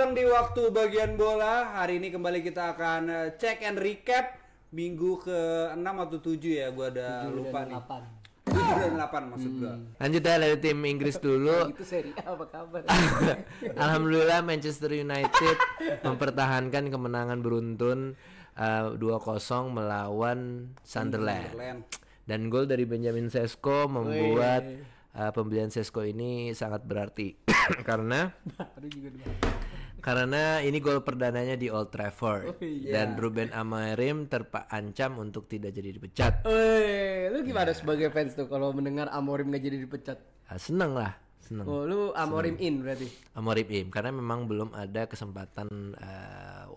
datang di waktu bagian bola. Hari ini kembali kita akan check and recap minggu ke-6 atau 7 ya. Gua ada lupa nih. 7 dan 8 maksud gua. Lanjut ya dari tim Inggris dulu. Itu seri apa kabar? Alhamdulillah Manchester United mempertahankan kemenangan beruntun 2-0 melawan Sunderland. Dan gol dari Benjamin Sesko membuat pembelian Sesko ini sangat berarti karena ini gol perdananya di Old Trafford. Dan Ruben Amorim terancam untuk tidak jadi dipecat. Lu gimana sebagai fans tuh kalau mendengar Amorim nggak jadi dipecat? Seneng lah. Oh, lu Amorim in berarti? Amorim in, karena memang belum ada kesempatan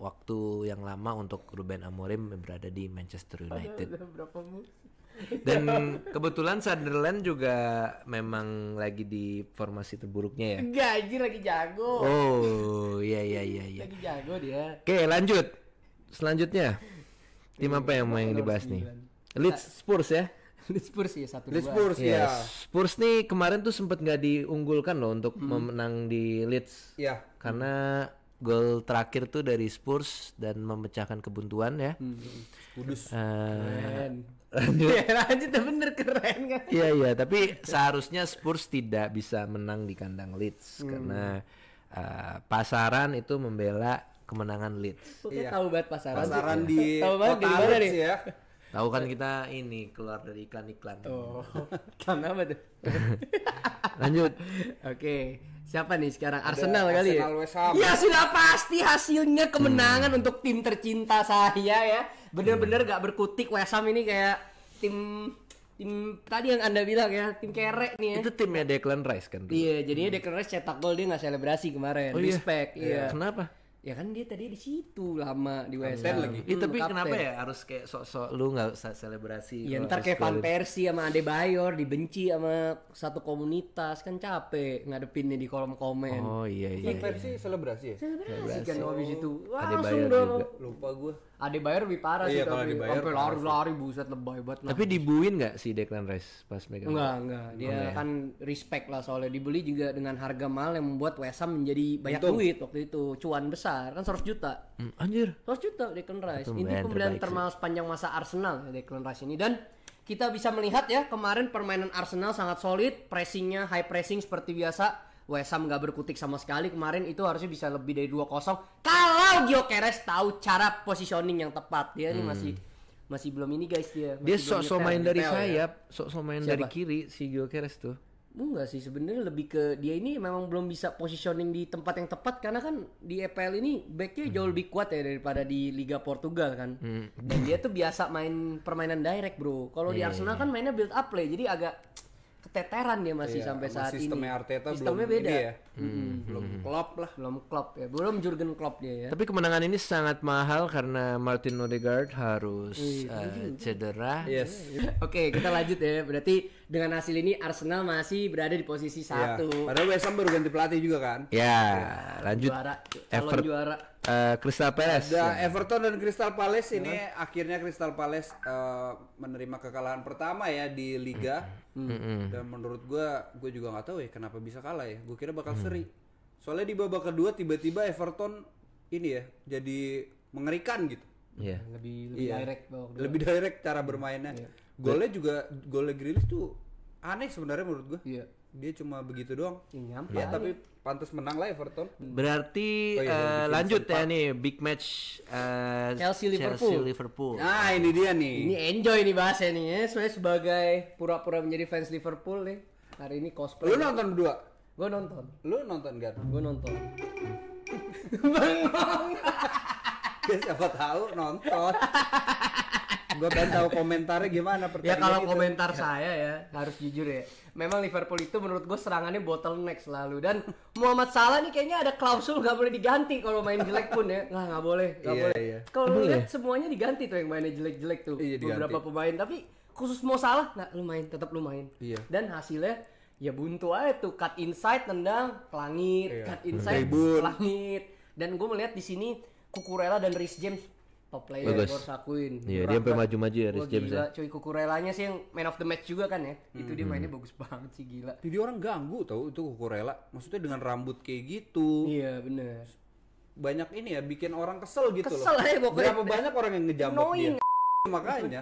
waktu yang lama untuk Ruben Amorim berada di Manchester United. Berapa musim? Dan kebetulan Sunderland juga memang lagi di formasi terburuknya ya. Gaji lagi jago. Oh, iya. Lagi jago dia. Oke, lanjut. Selanjutnya tim apa yang mau yang dibahas nih? Leeds Spurs ya. Leeds Spurs ya 1-2. Leeds Spurs ya. Spurs nih kemarin tuh sempat nggak diunggulkan loh untuk memenang di Leeds. Iya. Karena gol terakhir tuh dari Spurs dan memecahkan kebuntuan ya. Kudus. Keren. Lanjut. Bener keren kan? Iya, tapi seharusnya Spurs tidak bisa menang di kandang Leeds karena pasaran itu membela kemenangan Leeds. Oke, tahu banget pasaran di tahu banget di mana nih? Ya. Tahu kan kita ini keluar dari iklan-iklan. Oh, karena apa tuh? Lanjut. Oke, siapa nih sekarang? Arsenal kali ya? Arsenal West Ham. Ya sudah pasti hasilnya kemenangan untuk tim tercinta saya ya. Bener-bener gak berkutik. West Ham ini kayak tim tadi yang Anda bilang ya, tim kerek nih ya. Itu timnya Declan Rice kan? Iya, jadinya Declan Rice cetak gol dia nggak selebrasi kemarin. Oh, iya? Respect, iya. Kenapa? Ya kan dia tadi di situ lama di West Kapten Ham. lagi. Tapi kapten. kenapa ya harus kayak sok-sok lu nggak usah selebrasi? Ya kalau ntar kayak Van scoring? Persie sama Adebayor dibenci sama satu komunitas, kan capek ngadepinnya di kolom komen. Oh iya. Versi selebrasi ya? Selebrasi kan habis itu. Adebayor Langsung dong. juga. Lupa gua. Adebayor lebih parah Iya, sih kalau tapi Adebayor sampai parah lari-lari buset lebay banget. Tapi dibuin nggak si Declan Rice pas megang? Enggak. Dia kan respect lah soalnya dibeli juga dengan harga mahal yang membuat West Ham menjadi banyak duit waktu itu. Cuan besar kan 100 juta. Anjir. 100 juta Declan Rice. Itu Ini pemain pembelian terbaik termahal sepanjang masa Arsenal ya Declan Rice ini. Dan kita bisa melihat ya kemarin permainan Arsenal sangat solid, pressingnya high pressing seperti biasa. West Ham gak berkutik sama sekali kemarin, itu harusnya bisa lebih dari 2-0 kalau Gyökeres tahu cara positioning yang tepat. Dia ini masih belum ini guys dia. Dia masih belum sok-sok main nyetel. dari detail ya. sayap, sok-sok main Siapa? dari kiri si Gyökeres tuh. Enggak sih, sebenarnya lebih ke dia ini memang belum bisa positioning di tempat yang tepat karena kan di EPL ini backnya jauh lebih kuat ya daripada di Liga Portugal kan. Dan dia tuh biasa main permainan direct bro. Kalau di Arsenal kan mainnya build up play, jadi agak keteteran dia masih Iya, sampai sama saat ini. sistemnya Arteta Sistemnya belum beda. ini ya. Belum klop lah. Belum Klopp ya, belum Jurgen Klopp dia ya. Tapi kemenangan ini sangat mahal karena Martin Odegaard harus cedera. Yes. Oke, kita lanjut ya. Berarti dengan hasil ini Arsenal masih berada di posisi Ya. 1. Padahal West Ham baru ganti pelatih juga kan. Ya, lanjut. Juara, calon juara. Crystal Palace. Ada Everton dan Crystal Palace ini akhirnya Crystal Palace menerima kekalahan pertama ya di Liga. Dan menurut gue juga nggak tahu ya kenapa bisa kalah ya. Gue kira bakal seri. Soalnya di babak kedua tiba-tiba Everton ini ya jadi mengerikan gitu. Iya. Lebih Iya. direct bawah kedua. Lebih direct cara bermainnya. Golnya Grealish tuh aneh sebenarnya menurut gue. Iya. Dia cuma begitu doang. Nyampe Ya tapi pantas menang lah Everton. Berarti Oh iya, lanjut ya nih big match Chelsea-Liverpool. Nah ini dia nih. Ini enjoy nih bahasnya nih ya. Saya sebagai pura-pura menjadi fans Liverpool nih. Hari ini cosplay. Lu nonton berdua? Gue nonton. Lu nonton gak? Gue nonton. Ya, siapa tahu nonton. Gue pengen tahu komentarnya gimana Ya pertandingan kalau itu. komentar saya ya harus jujur ya. Memang Liverpool itu menurut gue serangannya bottleneck selalu. Dan Muhammad Salah nih kayaknya ada klausul gak boleh diganti kalau main jelek pun ya. Nggak boleh. Nggak Iya, boleh. iya. Kalau lihat semuanya diganti tuh yang mainnya jelek-jelek tuh. Iya, diganti. Beberapa pemain. Tapi khusus Mo Salah, nah lu main, tetap lu main. Iya. Dan hasilnya ya buntu aja tuh, cut inside tendang ke langit, Iya. cut inside Tribun. ke langit. Dan gue melihat di sini Cucurella dan Reece James top player, Bagus. gue harus akuin. Iya, dia sampai maju-maju ya, Reece James Gila, cuy, Cucurellanya sih yang man of the match juga kan ya. Itu dia mainnya bagus banget sih, gila. Jadi orang ganggu tahu itu Cucurella. Maksudnya dengan rambut kayak gitu. Iya, bener. banyak ini ya, bikin orang kesel gitu Kesel loh. aja pokoknya. Berapa banyak orang yang ngejambak Annoying. dia. Makanya.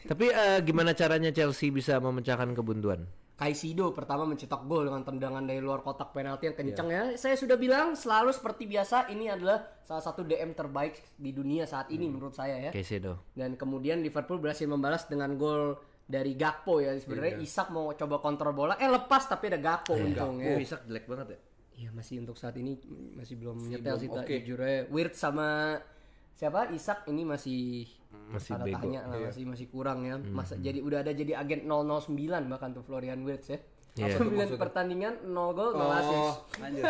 Tapi gimana caranya Chelsea bisa memecahkan kebuntuan? Caicedo pertama mencetak gol dengan tendangan dari luar kotak penalti yang kencang ya. Saya sudah bilang selalu seperti biasa ini adalah salah satu DM terbaik di dunia saat ini menurut saya ya. Caicedo. Dan kemudian Liverpool berhasil membalas dengan gol dari Gakpo ya. Sebenarnya Isak mau coba kontrol bola, lepas tapi ada Gakpo untung ya. Isak jelek banget ya. Iya masih untuk saat ini masih belum nyetel sih belum tak jujur ya. Wirtz sama siapa Isak ini masih tanda bego. tanya lah, masih kurang ya. Masa jadi agen 009 bahkan tuh Florian Wirtz ya. Iya. 9 pertandingan 0 gol 0 assist. Anjir.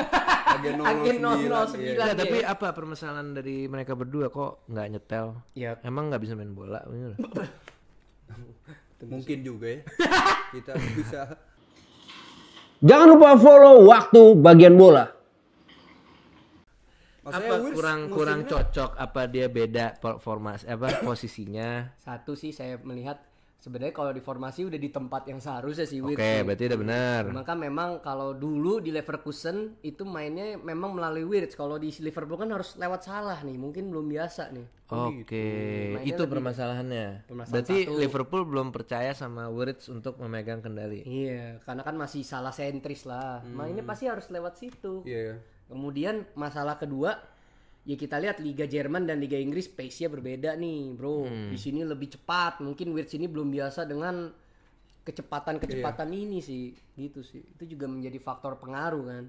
Agen 009. Iya. Nah, tapi apa permasalahan dari mereka berdua kok nggak nyetel? Ya. Emang nggak bisa main bola? Bener. Mungkin juga ya. Kita bisa. Jangan lupa follow waktu bagian bola. Maksudnya Apa Wirtz kurang musimnya- cocok? Apa dia beda formasi posisinya? Satu sih saya melihat sebenarnya kalau di formasi udah di tempat yang seharusnya sih Oke, Wirtz. sih. berarti udah benar. Maka memang kalau dulu di Leverkusen itu mainnya memang melalui Wirtz. Kalau di Liverpool kan harus lewat Salah nih, mungkin belum biasa nih. Oke, Mainnya itu lebih- permasalahannya. permasalahan Berarti satu. Liverpool belum percaya sama Wirtz untuk memegang kendali. Iya, karena kan masih salah sentris lah. Mainnya pasti harus lewat situ. Iya. Kemudian masalah kedua, ya kita lihat Liga Jerman dan Liga Inggris pace-nya berbeda nih, bro. Di sini lebih cepat. Mungkin Wirtz ini belum biasa dengan kecepatan ini sih, gitu sih. Itu juga menjadi faktor pengaruh kan.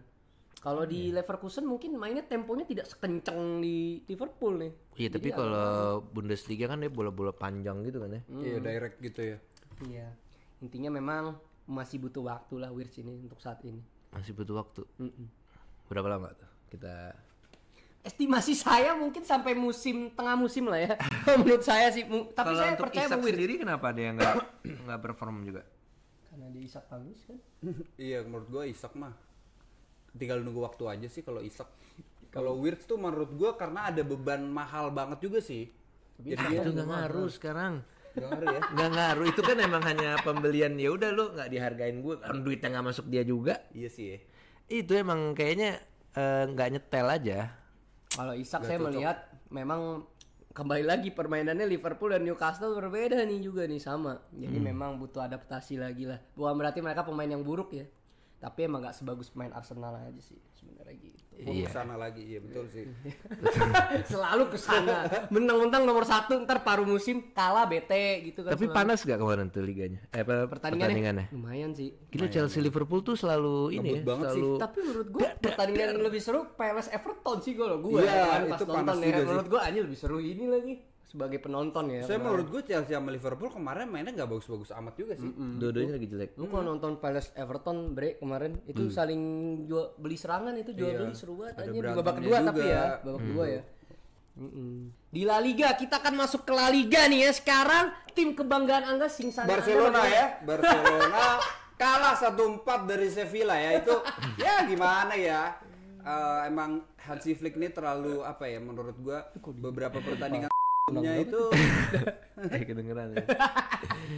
Kalau di Leverkusen mungkin mainnya temponya tidak sekencang di Liverpool nih. Iya, tapi kalau Bundesliga kan dia bola-bola panjang gitu kan ya. Iya, direct gitu ya. Iya. Intinya memang masih butuh waktu lah Wirtz ini untuk saat ini. Masih butuh waktu. Berapa lama tuh kita? Estimasi saya mungkin sampai tengah musim lah ya. Menurut saya sih, tapi Kalau saya untuk percaya Isak sama Wirtz. sendiri kenapa dia nggak perform juga? Karena dia Isak bagus kan. Iya, menurut gua Isak mah tinggal nunggu waktu aja sih kalau Isak. Kalau Wirtz tuh menurut gua karena ada beban mahal banget juga sih. Jadi Itu nggak ngaruh sekarang. nggak ngaruh ya. Nggak ngaruh, itu kan emang hanya pembelian. Ya udah lu nggak dihargain gue, kan duitnya nggak masuk dia juga. Iya sih ya. Itu emang kayaknya nggak nyetel aja. Kalau Isak saya melihat memang kembali lagi permainannya Liverpool dan Newcastle berbeda nih juga nih sama. Jadi memang butuh adaptasi lagi lah. Bukan berarti mereka pemain yang buruk ya. Tapi emang gak sebagus pemain Arsenal aja sih sebenarnya gitu. Kesana lagi, iya betul sih. Selalu kesana. Menang-menang nomor 1 ntar paruh musim kalah bete gitu kan. Tapi selalu. panas gak kemarin tuh liganya? Pertandingannya? Lumayan sih. Gila, Chelsea Liverpool tuh selalu ini ya, banget sih. selalu Tapi menurut gue pertandingan yang lebih seru Palace Everton sih gue Iya, pas itu nonton panas ya. juga sih. Menurut gue aja lebih seru ini lagi sebagai penonton ya. Saya menurut gue Chelsea sama Liverpool kemarin mainnya nggak bagus-bagus amat juga sih. dua-duanya lagi jelek. Lu kalau nonton Palace Everton break kemarin itu saling jual beli serangan itu jual beli seru banget Ada aja di babak berantemnya kedua tapi juga. ya babak kedua ya. Di La Liga kita akan masuk ke La Liga nih ya sekarang tim kebanggaan Angga Singsana Barcelona ya, Barcelona kalah 1-4 dari Sevilla ya. Itu ya gimana ya? Emang Hansi Flick ini terlalu apa ya menurut gua beberapa pertandingan itu Kedengeran ya.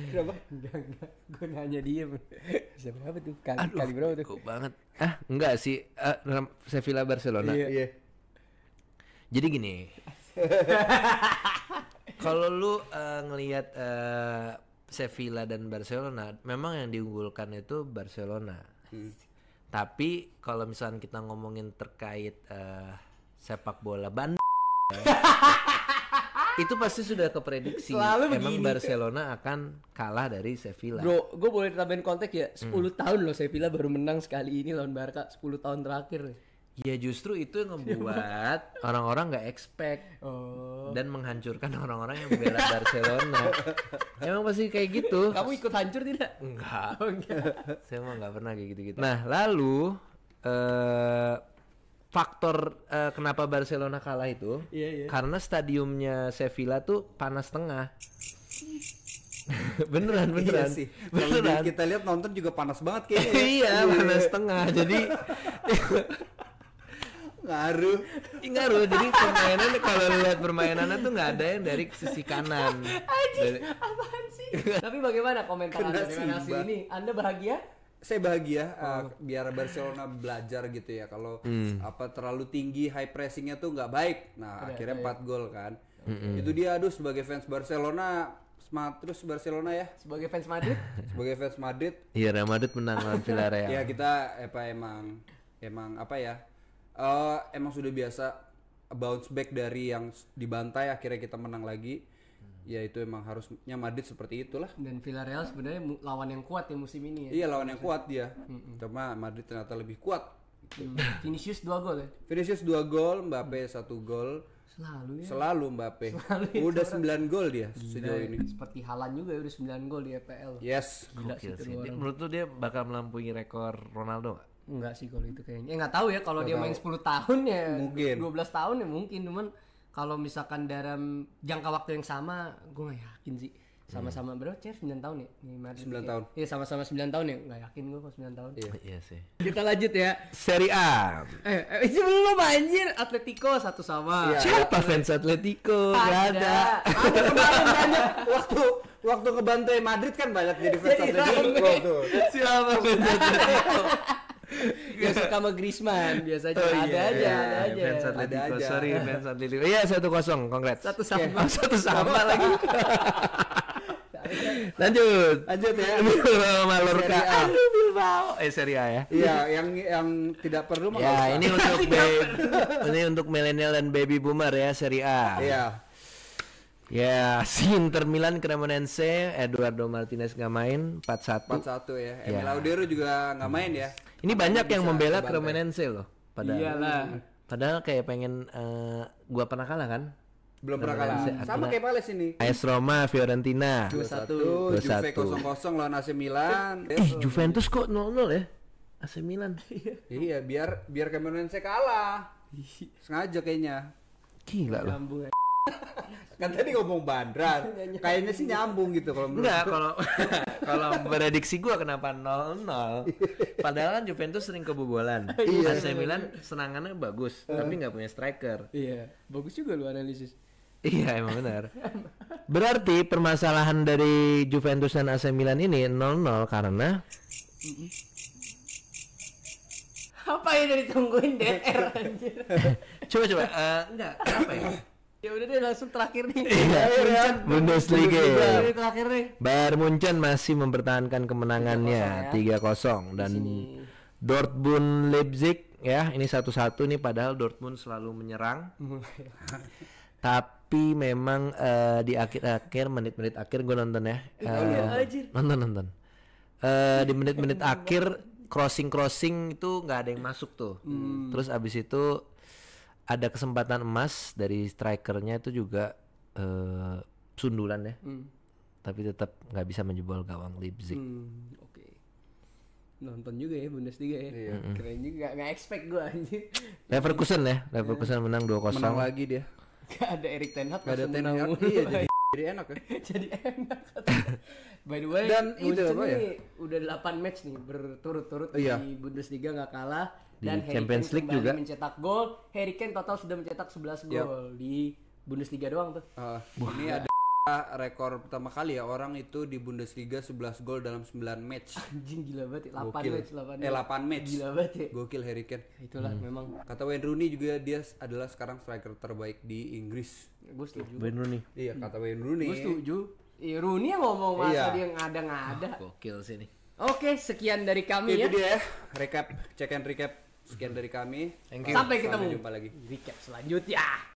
Kenapa? Enggak. Gue nanya dia. Bisa berapa tuh? Kali berapa tuh? Kok banget. Enggak sih. Sevilla Barcelona. Iya. Jadi gini. Kalau lu ngelihat Sevilla dan Barcelona, memang yang diunggulkan itu Barcelona. Tapi kalau misalnya kita ngomongin terkait sepak bola itu pasti sudah keprediksi. Selalu Emang begini. Barcelona akan kalah dari Sevilla. Bro, gue boleh tambahin konteks ya. 10 tahun loh Sevilla baru menang sekali ini lawan Barca. 10 tahun terakhir. Ya justru itu yang membuat orang-orang nggak expect dan menghancurkan orang-orang yang membela Barcelona. Emang pasti kayak gitu. Kamu ikut hancur tidak? Enggak. Oh, enggak. Saya mah nggak pernah kayak gitu-gitu. Nah lalu faktor kenapa Barcelona kalah itu Iya. karena stadiumnya Sevilla tuh panas tengah. beneran iya sih. Kalau beneran. kita lihat nonton juga panas banget kayaknya. ya. Iya panas tengah. Jadi Ngaruh. ngaruh. Jadi permainan kalau lihat permainannya tuh nggak ada yang dari sisi kanan. Apaan sih? Tapi bagaimana komentar Anda dengan hasil Simba. ini? Anda bahagia? saya bahagia biar Barcelona belajar gitu ya kalau apa terlalu tinggi high pressingnya tuh nggak baik. Nah akhirnya 4 gol kan. Itu dia, aduh sebagai fans Barcelona semangat terus Barcelona ya. Sebagai fans Madrid. Sebagai fans Madrid. Iya, Real Madrid menang lawan Villarreal. Ya kita emang apa ya? Emang sudah biasa bounce back dari yang dibantai akhirnya kita menang lagi. Ya itu emang harusnya Madrid seperti itulah. Dan Villarreal sebenarnya lawan yang kuat ya musim ini ya. Iya lawan yang kuat dia. Cuma Madrid ternyata lebih kuat. Vinicius 2 gol ya. Vinicius 2 gol, Mbappe 1 gol. Selalu ya. Selalu Mbappe. Udah 9 gol dia sejauh ini. Seperti Haaland juga ya udah 9 gol di EPL. Yes. Gila sih Gokil itu sih. dua orang. Menurut lu dia bakal melampaui rekor Ronaldo nggak? Enggak sih kalau itu kayaknya. Enggak tahu ya kalau dia main 10 tahun ya. Mungkin. 12 tahun ya mungkin, cuman kalau misalkan dalam jangka waktu yang sama, gue nggak yakin sih. Sama-sama berapa? 9 tahun ya? Nih, 9 tahun. Iya sama-sama 9 tahun ya? Nggak yakin gue kalau 9 tahun. Iya sih. Kita lanjut ya. Serie A. Itu belum anjir. Atletico 1 sama. Siapa fans Atletico? Gak ada. Ada kemarin banyak. Waktu ngebantai Madrid kan banyak jadi fans Atletico tuh. Siapa fans Atletico? Yang suka sama Griezmann biasanya ada aja. Fans Atletico. Ada aja. Sorry fans Atletico. Iya 1-0. Congrats. 1 sama. Oh, 1 sama lagi. Lanjut ya. Mallorca. Serie A. Aduh Bilbao. Serie A ya. Iya, yang tidak perlu mah nggak Ya, usah. ini untuk milenial dan baby boomer ya, Serie A. Iya. Ya, si Inter Milan Cremonense, Eduardo Martinez nggak main 4-1. 4-1 ya. Emil Laudero juga nggak main ya. Ini banyak yang bisa membela kebantai. Cremonense loh. Padahal kayak pengen gua pernah kalah kan? Belum pernah kalah. Sama kayak Palace ini. AS Roma, Fiorentina. 2-1. Juve 0-0 lawan AC Milan. Juventus kok 0-0 ya? AC Milan. Iya, biar Cremonense kalah. Sengaja kayaknya. Gila loh. Nyambung ya. Kan tadi ngomong Bandran. Kayaknya sih nyambung gitu kalau menurut Enggak, gua. kalau kalau prediksi gua kenapa 0-0. Padahal kan Juventus sering kebobolan. AC Milan serangannya bagus, tapi nggak punya striker. Iya, bagus juga lu analisis. Iya, emang benar. Berarti permasalahan dari Juventus dan AC Milan ini 0-0 karena Apa yang ditungguin DR anjir? coba enggak, kenapa ya? Ya udah deh langsung terakhir nih. Bundesliga. Ini terakhir nih. Bayern Munchen masih mempertahankan kemenangannya 3-0 dan Dortmund Leipzig ya, ini 1-1 nih padahal Dortmund selalu menyerang. Tapi memang di akhir menit-menit akhir gue nonton ya. Nonton. Di menit-menit akhir crossing itu nggak ada yang masuk tuh. Terus abis itu ada kesempatan emas dari strikernya itu juga sundulan ya. Tapi tetap nggak bisa menjebol gawang Leipzig. Oke. Nonton juga ya Bundesliga ya. Keren juga, nggak expect gue anjir. Leverkusen menang 2-0. Menang lagi dia. Gak ada Erik ten Hag. Gak ada langsung Ten menang Hag. mulu. Iya, jadi enak ya. Jadi enak. By the way, Dan itu Munchen apa ya? nih udah 8 match nih berturut-turut Iya. di Bundesliga nggak kalah. Di Dan Harry Champions Kane League kembali juga. mencetak gol. Harry Kane total sudah mencetak 11 gol di Bundesliga doang tuh. Ini ada rekor pertama kali ya orang itu di Bundesliga 11 gol dalam 9 match. Anjing gila banget ya. 8 Gokil. match, 8 match. Gila banget ya. Gokil Harry Kane. Itulah memang Kata Wayne Rooney juga dia adalah sekarang striker terbaik di Inggris. gue setuju. Wayne Rooney. Iya, kata Wayne Rooney. Gue setuju. Rooney yang ngomong masa Iya. dia ngada-ngada. Gokil sih nih. Oke, sekian dari kami Itu ya. dia ya, recap, check and recap. Sekian dari kami. Thank you. Sampai ketemu. Sampai jumpa lagi. Recap selanjutnya.